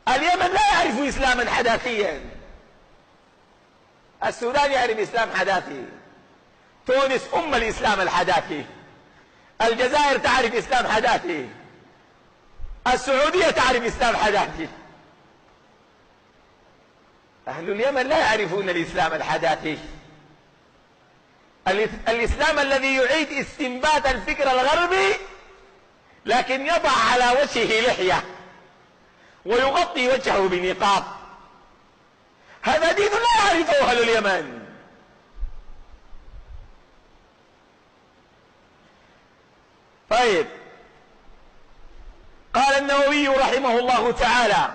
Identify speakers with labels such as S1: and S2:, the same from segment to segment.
S1: اليمن لا يعرف إسلاما حداثيا، السودان يعرف إسلام حداثي، تونس الإسلام الحداثي، الجزائر تعرف إسلام حداثي، السعودية تعرف إسلام حداثي. أهل اليمن لا يعرفون الإسلام الحداثي، الإسلام الذي يعيد استنبات الفكر الغربي لكن يضع على وجهه لحية ويغطي وجهه بنقاب. هذا دين لا يعرفه أهل اليمن. طيب، قال النووي رحمه الله تعالى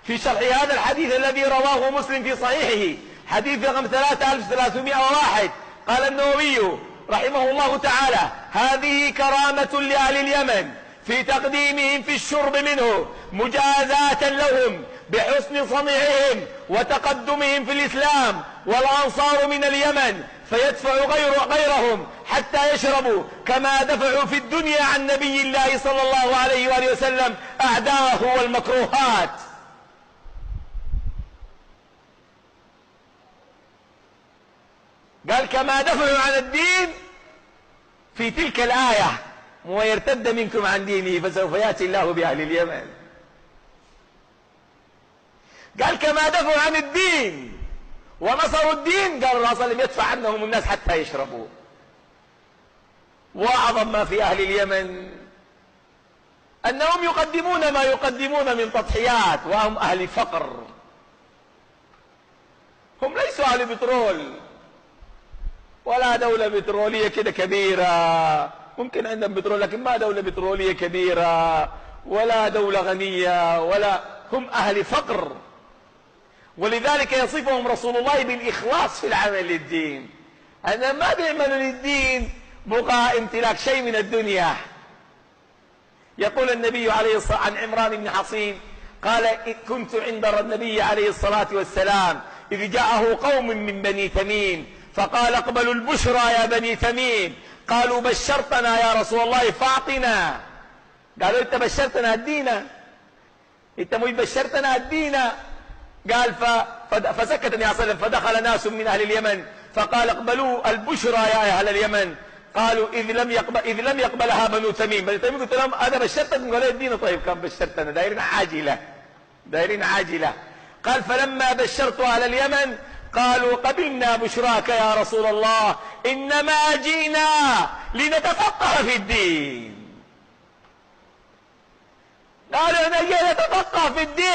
S1: في شرح هذا الحديث الذي رواه مسلم في صحيحه، حديث رقم 3301، قال النووي رحمه الله تعالى: هذه كرامة لأهل اليمن في تقديمهم في الشرب منه مجازاة لهم بحسن صنيعهم وتقدمهم في الإسلام، والأنصار من اليمن فيدفع غيرهم حتى يشربوا كما دفعوا في الدنيا عن نبي الله صلى الله عليه وآله وسلم أعداءه والمكروهات. قال: كما دفعوا عن الدين في تلك الآية: ويرتد منكم عن دينه فسوف يأتي الله بأهل اليمن. قال: كما دفعوا عن الدين ونصروا الدين، قال الله صلى الله عليه وسلم: يدفع عنهم الناس حتى يشربوا. وأعظم ما في أهل اليمن أنهم يقدمون ما يقدمون من تضحيات، وهم أهل فقر، هم ليسوا أهل بترول ولا دولة بترولية كده كبيرة، ممكن عندهم بترول لكن ما دولة بترولية كبيرة ولا دولة غنية، ولا هم أهل فقر. ولذلك يصفهم رسول الله بالإخلاص في العمل للدين، أنا ما بيعملوا للدين بغى امتلاك شيء من الدنيا. يقول النبي عليه الصلاة عن عمران بن حصين قال: كنت عند النبي عليه الصلاة والسلام إذ جاءه قوم من بني تميم فقال: اقبلوا البشرى يا بني تميم. قالوا: بشرتنا يا رسول الله فاعطنا. قالوا: انت بشرتنا ادينا، انت مش بشرتنا ادينا. قال: فسكت النبي صلى الله عليه وسلم، فدخل ناس من اهل اليمن فقال: اقبلوا البشرى يا اهل اليمن. قالوا: اذ لم يقبلها بنو تميم. بنو تميم قلت لهم: انا بشرتكم. قالوا: ادينا. طيب كم بشرتنا؟ دايرين عاجله، دايرين عاجله. قال: فلما بشرت اهل اليمن قالوا: قبلنا بشراك يا رسول الله، إنما جئنا لنتفقه في الدين. قالوا: أنا جئنا نتفقه في الدين.